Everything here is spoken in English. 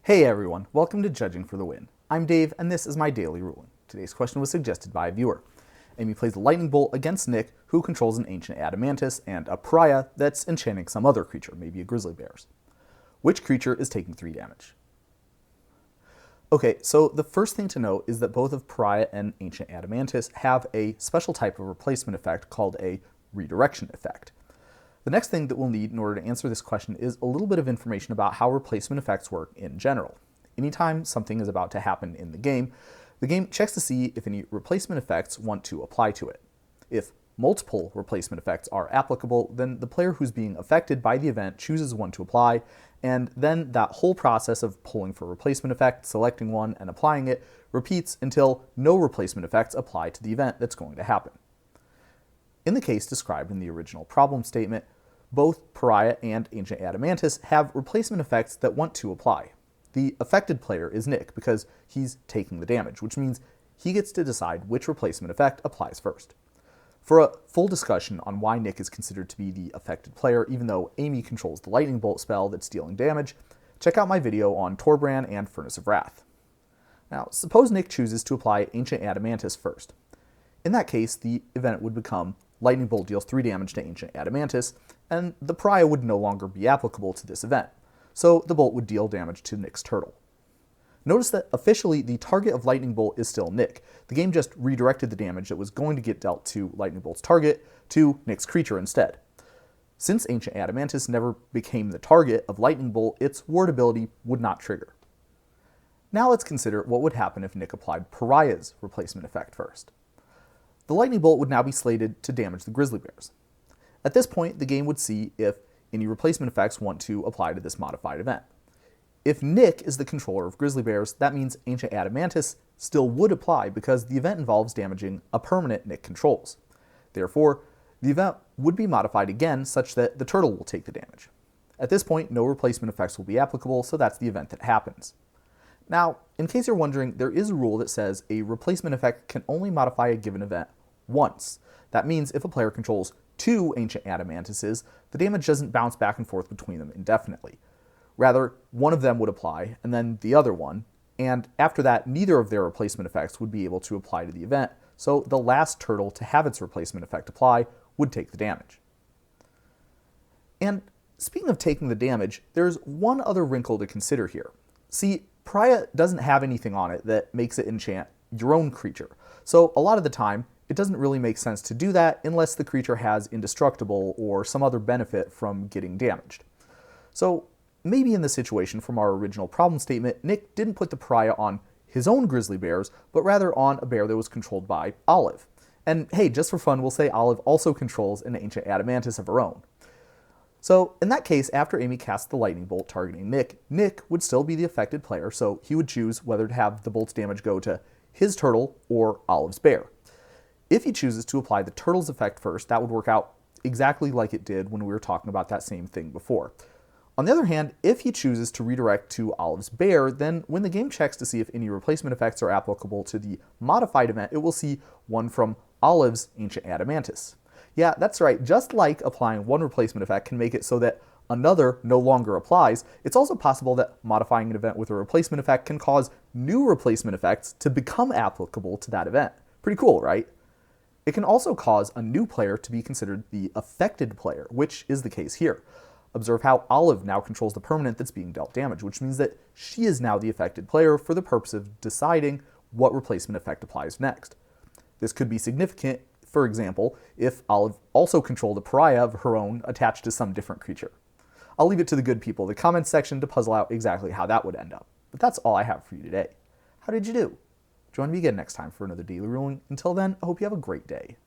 Hey everyone, welcome to Judging for the Win. I'm Dave, and this is my daily ruling. Today's question was suggested by a viewer. Amy plays a lightning bolt against Nick, who controls an ancient Adamantoise and a Pariah that's enchanting some other creature, maybe a grizzly bear. Which creature is taking 3 damage? Okay, so the first thing to note is that both of Pariah and ancient Adamantoise have a special type of replacement effect called a redirection effect. The next thing that we'll need in order to answer this question is a little bit of information about how replacement effects work in general. Anytime something is about to happen in the game checks to see if any replacement effects want to apply to it. If multiple replacement effects are applicable, then the player who's being affected by the event chooses one to apply, and then that whole process of pulling for replacement effect, selecting one, and applying it repeats until no replacement effects apply to the event that's going to happen. In the case described in the original problem statement, both Pariah and ancient Adamantoise have replacement effects that want to apply. The affected player is Nick because he's taking the damage, which means he gets to decide which replacement effect applies first. For a full discussion on why Nick is considered to be the affected player, even though Amy controls the lightning bolt spell that's dealing damage, check out my video on Torbran and Furnace of Wrath. Now, suppose Nick chooses to apply ancient Adamantoise first. In that case, the event would become lightning bolt deals 3 damage to ancient Adamantoise, and the Pariah would no longer be applicable to this event, so the bolt would deal damage to Nick's turtle. Notice that officially the target of lightning bolt is still Nick. The game just redirected the damage that was going to get dealt to lightning bolt's target to Nick's creature instead. Since ancient Adamantoise never became the target of lightning bolt, its ward ability would not trigger. Now let's consider what would happen if Nick applied Pariah's replacement effect first. The lightning bolt would now be slated to damage the grizzly bears. At this point, the game would see if any replacement effects want to apply to this modified event. If Nick is the controller of grizzly bears, that means ancient Adamantoise still would apply because the event involves damaging a permanent Nick controls. Therefore, the event would be modified again such that the turtle will take the damage. At this point, no replacement effects will be applicable, so that's the event that happens. Now, in case you're wondering, there is a rule that says a replacement effect can only modify a given event once. That means if a player controls 2 ancient Adamantoises, the damage doesn't bounce back and forth between them indefinitely. Rather, one of them would apply, and then the other one, and after that, neither of their replacement effects would be able to apply to the event, so the last turtle to have its replacement effect apply would take the damage. And speaking of taking the damage, there's one other wrinkle to consider here. See, Pariah doesn't have anything on it that makes it enchant your own creature, so a lot of the time, it doesn't really make sense to do that unless the creature has indestructible or some other benefit from getting damaged. So maybe in this situation from our original problem statement, Nick didn't put the Pariah on his own grizzly bears, but rather on a bear that was controlled by Olive. And hey, just for fun, we'll say Olive also controls an ancient Adamantoise of her own. So in that case, after Amy casts the lightning bolt targeting Nick, Nick would still be the affected player, so he would choose whether to have the bolt's damage go to his turtle or Olive's bear. If he chooses to apply the turtle's effect first, that would work out exactly like it did when we were talking about that same thing before. On the other hand, if he chooses to redirect to Olive's bear, then when the game checks to see if any replacement effects are applicable to the modified event, it will see one from Olive's ancient Adamantoise. Yeah, that's right, just like applying one replacement effect can make it so that another no longer applies, it's also possible that modifying an event with a replacement effect can cause new replacement effects to become applicable to that event. Pretty cool, right? It can also cause a new player to be considered the affected player, which is the case here. Observe how Olive now controls the permanent that's being dealt damage, which means that she is now the affected player for the purpose of deciding what replacement effect applies next. This could be significant, for example, if Olive also controlled a Pariah of her own attached to some different creature. I'll leave it to the good people in the comments section to puzzle out exactly how that would end up. But that's all I have for you today. How did you do? Join me again next time for another daily ruling. Until then, I hope you have a great day.